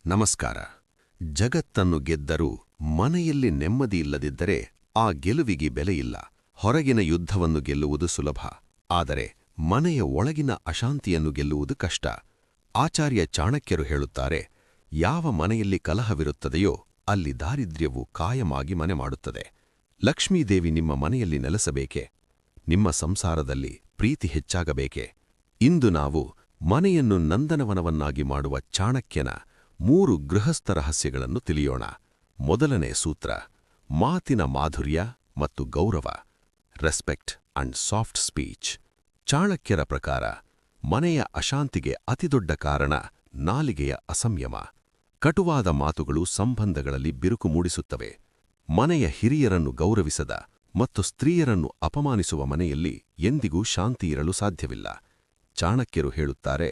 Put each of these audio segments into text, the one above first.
ನಮಸ್ಕಾರ. ಜಗತ್ತನ್ನು ಗೆದ್ದರೂ ಮನೆಯಲ್ಲಿ ನೆಮ್ಮದಿಯಿಲ್ಲದಿದ್ದರೆ ಆ ಗೆಲುವಿಗೆ ಬೆಲೆಯಿಲ್ಲ. ಹೊರಗಿನ ಯುದ್ಧವನ್ನು ಗೆಲ್ಲುವುದು ಸುಲಭ, ಆದರೆ ಮನೆಯ ಒಳಗಿನ ಅಶಾಂತಿಯನ್ನು ಗೆಲ್ಲುವುದು ಕಷ್ಟ. ಆಚಾರ್ಯ ಚಾಣಕ್ಯರು ಹೇಳುತ್ತಾರೆ, ಯಾವ ಮನೆಯಲ್ಲಿ ಕಲಹವಿರುತ್ತದೆಯೋ ಅಲ್ಲಿ ದಾರಿದ್ರ್ಯವು ಕಾಯಮಾಗಿ ಮನೆ ಮಾಡುತ್ತದೆ. ಲಕ್ಷ್ಮೀದೇವಿ ನಿಮ್ಮ ಮನೆಯಲ್ಲಿ ನೆಲೆಸಬೇಕೆ? ನಿಮ್ಮ ಸಂಸಾರದಲ್ಲಿ ಪ್ರೀತಿ ಹೆಚ್ಚಾಗಬೇಕೆ? ಇಂದು ನಾವು ಮನೆಯನ್ನು ನಂದನವನವನ್ನಾಗಿ ಮಾಡುವ ಚಾಣಕ್ಯನ 3 ಗೃಹಸ್ಥ ರಹಸ್ಯಗಳನ್ನು ತಿಳಿಯೋಣ. ಮೊದಲನೇ ಸೂತ್ರ: ಮಾತಿನ ಮಾಧುರ್ಯ ಮತ್ತು ಗೌರವ. Respect and soft speech. ಚಾಣಕ್ಯರ ಪ್ರಕಾರ ಮನೆಯ ಅಶಾಂತಿಗೆ ಅತಿದೊಡ್ಡ ಕಾರಣ ನಾಲಿಗೆಯ ಅಸಂಯಮ. ಕಟುವಾದ ಮಾತುಗಳು ಸಂಬಂಧಗಳಲ್ಲಿ ಬಿರುಕು ಮೂಡಿಸುತ್ತವೆ. ಮನೆಯ ಹಿರಿಯರನ್ನು ಗೌರವಿಸದ ಮತ್ತು ಸ್ತ್ರೀಯರನ್ನು ಅಪಮಾನಿಸುವ ಮನೆಯಲ್ಲಿ ಎಂದಿಗೂ ಶಾಂತಿಯಿರಲು ಸಾಧ್ಯವಿಲ್ಲ. ಚಾಣಕ್ಯರು ಹೇಳುತ್ತಾರೆ,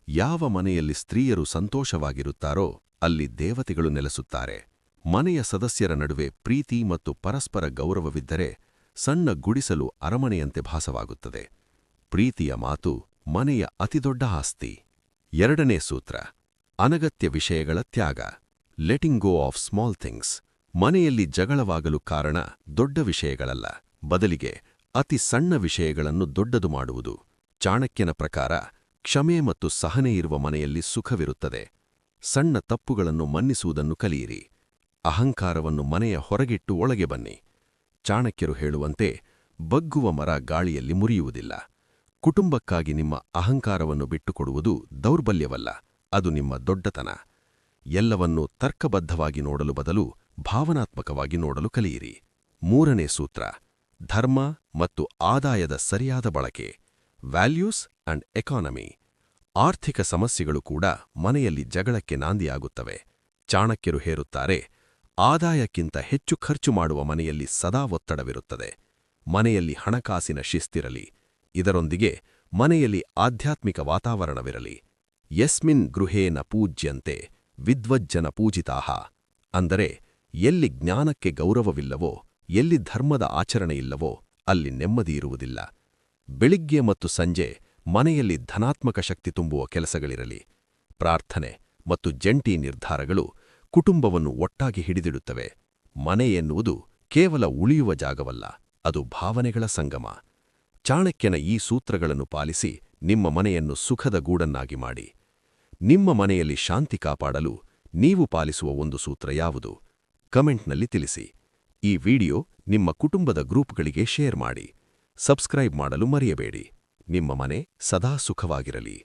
ಯಾವ ಮನೆಯಲ್ಲಿ ಸ್ತ್ರೀಯರು ಸಂತೋಷವಾಗಿರುತ್ತಾರೋ ಅಲ್ಲಿ ದೇವತೆಗಳು ನೆಲೆಸುತ್ತಾರೆ. ಮನೆಯ ಸದಸ್ಯರ ನಡುವೆ ಪ್ರೀತಿ ಮತ್ತು ಪರಸ್ಪರ ಗೌರವವಿದ್ದರೆ ಸಣ್ಣ ಗುಡಿಸಲು ಅರಮನೆಯಂತೆ ಭಾಸವಾಗುತ್ತದೆ. ಪ್ರೀತಿಯ ಮಾತು ಮನೆಯ ಅತಿದೊಡ್ಡ ಆಸ್ತಿ. ಎರಡನೇ ಸೂತ್ರ: ಅನಗತ್ಯ ವಿಷಯಗಳ ತ್ಯಾಗ. Letting go of small things. ಮನೆಯಲ್ಲಿ ಜಗಳವಾಗಲು ಕಾರಣ ದೊಡ್ಡ ವಿಷಯಗಳಲ್ಲ, ಬದಲಿಗೆ ಅತಿ ಸಣ್ಣ ವಿಷಯಗಳನ್ನು ದೊಡ್ಡದು ಮಾಡುವುದು. ಚಾಣಕ್ಯನ ಪ್ರಕಾರ ಕ್ಷಮೆ ಮತ್ತು ಸಹನೆ ಇರುವ ಮನೆಯಲ್ಲಿ ಸುಖವಿರುತ್ತದೆ. ಸಣ್ಣ ತಪ್ಪುಗಳನ್ನು ಮನ್ನಿಸುವುದನ್ನು ಕಲಿಯಿರಿ. ಅಹಂಕಾರವನ್ನು ಮನೆಯ ಹೊರಗಿಟ್ಟು ಒಳಗೆ ಬನ್ನಿ. ಚಾಣಕ್ಯರು ಹೇಳುವಂತೆ, ಬಗ್ಗುವ ಮರ ಗಾಳಿಯಲ್ಲಿ ಮುರಿಯುವುದಿಲ್ಲ. ಕುಟುಂಬಕ್ಕಾಗಿ ನಿಮ್ಮ ಅಹಂಕಾರವನ್ನು ಬಿಟ್ಟುಕೊಡುವುದು ದೌರ್ಬಲ್ಯವಲ್ಲ, ಅದು ನಿಮ್ಮ ದೊಡ್ಡತನ. ಎಲ್ಲವನ್ನೂ ತರ್ಕಬದ್ಧವಾಗಿ ನೋಡಲು ಬದಲು ಭಾವನಾತ್ಮಕವಾಗಿ ನೋಡಲು ಕಲಿಯಿರಿ. ಮೂರನೇ ಸೂತ್ರ: ಧರ್ಮ ಮತ್ತು ಆದಾಯದ ಸರಿಯಾದ ಬಳಕೆ. Values and economy. ಆರ್ಥಿಕ ಸಮಸ್ಯೆಗಳು ಕೂಡ ಮನೆಯಲ್ಲಿ ಜಗಳಕ್ಕೆ ನಾಂದಿಯಾಗುತ್ತವೆ. ಚಾಣಕ್ಯರು ಹೇರುತ್ತಾರೆ, ಆದಾಯಕ್ಕಿಂತ ಹೆಚ್ಚು ಖರ್ಚು ಮಾಡುವ ಮನೆಯಲ್ಲಿ ಸದಾ ಒತ್ತಡವಿರುತ್ತದೆ. ಮನೆಯಲ್ಲಿ ಹಣಕಾಸಿನ ಶಿಸ್ತಿರಲಿ. ಇದರೊಂದಿಗೆ ಮನೆಯಲ್ಲಿ ಆಧ್ಯಾತ್ಮಿಕ ವಾತಾವರಣವಿರಲಿ. ಯಸ್ಮಿನ್ ಗೃಹೇ ನ ಪೂಜ್ಯಂತೆ ವಿದ್ವಜ್ಜನ ಪೂಜಿತಾಃ. ಅಂದರೆ ಎಲ್ಲಿ ಜ್ಞಾನಕ್ಕೆ ಗೌರವವಿಲ್ಲವೋ, ಎಲ್ಲಿ ಧರ್ಮದ ಆಚರಣೆಯಿಲ್ಲವೋ ಅಲ್ಲಿ ನೆಮ್ಮದಿಯಿರುವುದಿಲ್ಲ. ಬೆಳಿಗ್ಗೆ ಮತ್ತು ಸಂಜೆ ಮನೆಯಲ್ಲಿ ಧನಾತ್ಮಕ ಶಕ್ತಿ ತುಂಬುವ ಕೆಲಸಗಳಿರಲಿ. ಪ್ರಾರ್ಥನೆ ಮತ್ತು ಜಂಟಿ ನಿರ್ಧಾರಗಳು ಕುಟುಂಬವನ್ನು ಒಟ್ಟಾಗಿ ಹಿಡಿದಿಡುತ್ತವೆ. ಮನೆ ಎನ್ನುವುದು ಕೇವಲ ಉಳಿಯುವ ಜಾಗವಲ್ಲ, ಅದು ಭಾವನೆಗಳ ಸಂಗಮ. ಚಾಣಕ್ಯನ ಈ ಸೂತ್ರಗಳನ್ನು ಪಾಲಿಸಿ ನಿಮ್ಮ ಮನೆಯನ್ನು ಸುಖದ ಗೂಡನ್ನಾಗಿ ಮಾಡಿ. ನಿಮ್ಮ ಮನೆಯಲ್ಲಿ ಶಾಂತಿ ಕಾಪಾಡಲು ನೀವು ಪಾಲಿಸುವ ಒಂದು ಸೂತ್ರ ಯಾವುದು? ಕಮೆಂಟ್ನಲ್ಲಿ ತಿಳಿಸಿ. ಈ ವಿಡಿಯೋ ನಿಮ್ಮ ಕುಟುಂಬದ ಗ್ರೂಪ್ಗಳಿಗೆ ಶೇರ್ ಮಾಡಿ. ಸಬ್ಸ್ಕ್ರೈಬ್ ಮಾಡಲು ಮರೆಯಬೇಡಿ. ನಿಮ್ಮ ಮನೆ ಸದಾ ಸುಖವಾಗಿರಲಿ.